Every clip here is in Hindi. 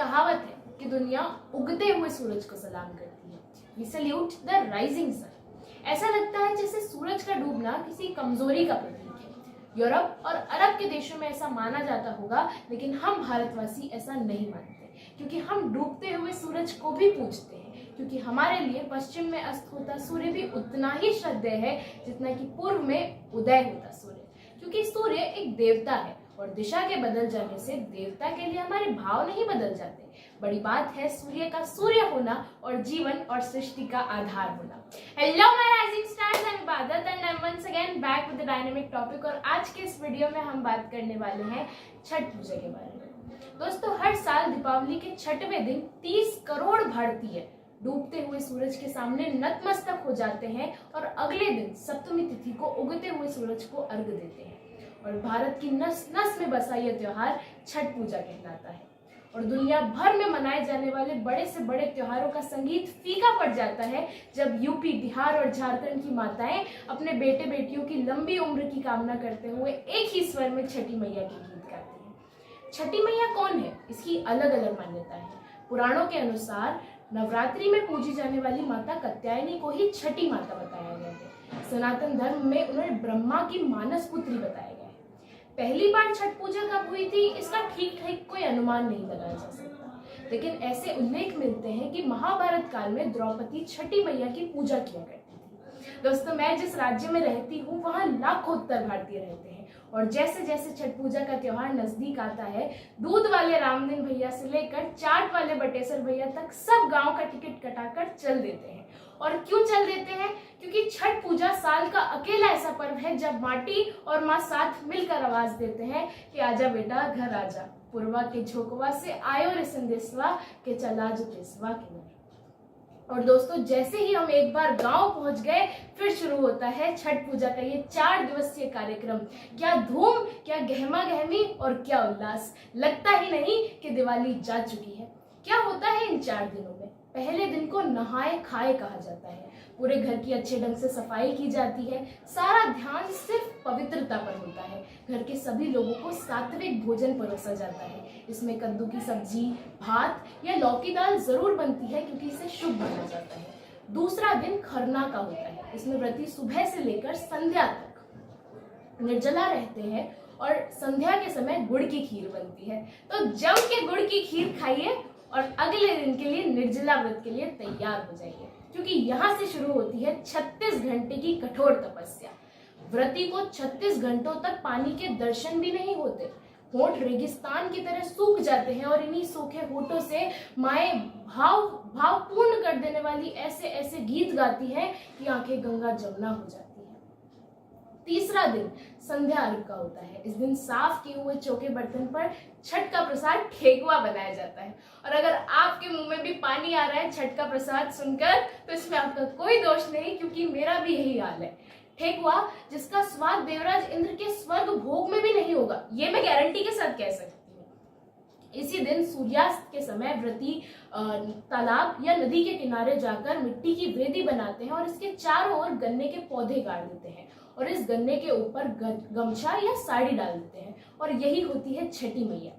कहावत है कि दुनिया उगते हुए सूरज को सलाम करती है। We salute the rising sun. ऐसा लगता है जैसे सूरज का डूबना किसी कमजोरी का प्रतीक है। यूरोप और अरब के देशों में ऐसा माना जाता होगा, लेकिन हम भारतवासी ऐसा नहीं मानते, क्योंकि हम डूबते हुए सूरज को भी पूजते हैं, क्योंकि हमारे लिए पश्चिम में अस्त होता सूर्य भी उतना ही श्रद्धेय है जितना कि पूर्व में उदय होता सूर्य, क्योंकि सूर्य एक देवता है और दिशा के बदल जाने से देवता के लिए हमारे भाव नहीं बदल जाते। बड़ी बात है सूर्य का सूर्य होना और जीवन और सृष्टि का आधार होना। Hello my rising stars, I am Ibadat and I am once again back with the dynamic topic. और आज के इस वीडियो में हम बात करने वाले हैं छठ पूजा के बारे में। दोस्तों, हर साल दीपावली के छठवें दिन 30 करोड़ भारतीय डूबते हुए सूरज के सामने नतमस्तक हो जाते हैं और अगले दिन सप्तमी तिथि को उगते हुए सूरज को अर्घ्य देते हैं। और भारत की नस नस में बसा यह त्योहार छठ पूजा कहलाता है। और दुनिया भर में मनाए जाने वाले बड़े से बड़े त्योहारों का संगीत फीका पड़ जाता है जब यूपी, बिहार और झारखंड की माताएं अपने बेटे बेटियों की लंबी उम्र की कामना करते हुए एक ही स्वर में छठी मैया के गीत गाती हैं। छठी मैया कौन है? इसकी अलग अलग मान्यता है। पुराणों के अनुसार नवरात्रि में पूजी जाने वाली माता कात्यायनी को ही छठी माता बताया गया है। सनातन धर्म में उन्हें ब्रह्मा की मानस पुत्री बताया गया है। पहली बार छठ पूजा कब हुई थी, इसका ठीक ठीक कोई अनुमान नहीं लगाया जा सकता, लेकिन ऐसे उल्लेख मिलते हैं कि महाभारत काल में द्रौपदी छठी मैया की पूजा किया करती थी। दोस्तों, मैं जिस राज्य में रहती हूँ वहाँ लाखों उत्तर भारतीय रहते हैं और जैसे जैसे छठ पूजा का त्योहार नजदीक आता है, दूध वाले रामदीन भैया से लेकर चाट वाले बटेसर भैया तक सब गांव का टिकट कटाकर चल देते हैं। और क्यों चल देते हैं? क्योंकि छठ पूजा साल का अकेला ऐसा पर्व है जब माटी और माँ साथ मिलकर आवाज देते हैं कि आजा बेटा घर आजा, पूर्वा के झोंकवा से आयो रे संदेशवा के चला जो केसवा के घर। और दोस्तों, जैसे ही हम एक बार गांव पहुंच गए, फिर शुरू होता है छठ पूजा का ये 4 दिवसीय कार्यक्रम। क्या धूम, क्या गहमा गहमी और क्या उल्लास! लगता ही नहीं कि दिवाली जा चुकी है। क्या होता है इन 4 दिनों में? पहले दिन को नहाए खाए कहा जाता है। पूरे घर की अच्छे ढंग से सफाई की जाती है। सारा ध्यान सिर्फ पवित्रता पर होता है। घर के सभी लोगों को सात्विक भोजन परोसा जाता है। इसमें कद्दू की सब्जी, भात या लौकी दाल जरूर बनती है, क्योंकि इसे शुभ माना जाता है। दूसरा दिन खरना का होता है। इसमें व्रती सुबह से लेकर संध्या तक निर्जला रहते हैं और संध्या के समय गुड़ की खीर बनती है। तो जम के गुड़ की खीर खाइए और अगले दिन के लिए निर्जला व्रत के लिए तैयार हो जाइए, क्योंकि यहाँ से शुरू होती है 36 घंटे की कठोर तपस्या। व्रती को 36 घंटों तक पानी के दर्शन भी नहीं होते। होंठ रेगिस्तान की तरह सूख जाते हैं और इन्हीं सूखे होठों से माएं भाव पूर्ण कर देने वाली ऐसे ऐसे गीत गाती है कि आंखें गंगा जमुना हो जाती है। तीसरा दिन संध्या अर्घ का होता है। इस दिन साफ किए हुए चौके बर्तन पर छठ का प्रसाद ठेकुआ बनाया जाता है। और अगर आपके मुंह में भी पानी आ रहा है छठ का प्रसाद सुनकर, तो इसमें आपका कोई दोष नहीं, क्योंकि मेरा भी यही हाल है। ठेकुआ, जिसका स्वाद देवराज इंद्र के स्वर्ग भोग में भी नहीं होगा, ये मैं गारंटी के साथ कह सकती हूँ। इसी दिन सूर्यास्त के समय व्रती तालाब या नदी के किनारे जाकर मिट्टी की वेदी बनाते हैं और इसके चारों ओर गन्ने के पौधे गाड़ देते हैं और इस गन्ने के ऊपर गमछा या साड़ी डाल देते हैं, और यही होती है छठी मैया।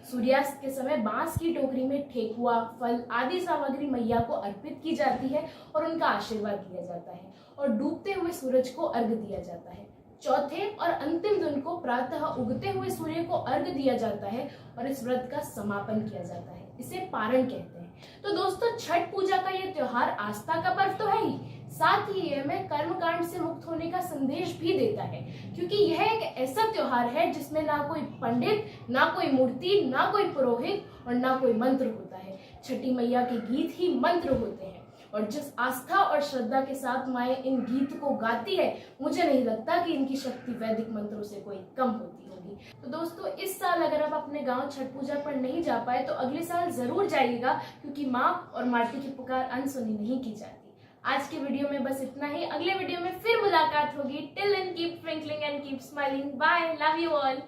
सूर्यास्त के समय बांस की टोकरी में ठेकुआ, फल आदि सामग्री मैया को अर्पित की जाती है और उनका आशीर्वाद लिया जाता है और डूबते हुए सूरज को अर्घ्य दिया जाता है। चौथे और अंतिम दिन को प्रातः उगते हुए सूर्य को अर्घ्य दिया जाता है और इस व्रत का समापन किया जाता है। इसे पारण कहते हैं। तो दोस्तों, छठ पूजा का ये त्योहार आस्था का पर्व तो है ही, साथ ही ये हमें कर्मकांड से मुक्त होने का संदेश भी देता है, क्योंकि यह एक ऐसा त्योहार है जिसमें ना कोई पंडित, ना कोई मूर्ति, ना कोई पुरोहित और ना कोई मंत्र होता है। छठी मैया के गीत ही मंत्र होते हैं और जिस आस्था और श्रद्धा के साथ माएं इन गीत को गाती है, मुझे नहीं लगता कि इनकी शक्ति वैदिक मंत्रों से कोई कम होती होगी। तो दोस्तों, इस साल अगर आप अपने गांव छठ पूजा पर नहीं जा पाए तो अगले साल जरूर जाइएगा, क्योंकि माँ और माटी की पुकार अनसुनी नहीं की जाती। आज के वीडियो में बस इतना ही। अगले वीडियो में फिर मुलाकात होगी। Till then keep twinkling and keep smiling. Bye, love you all.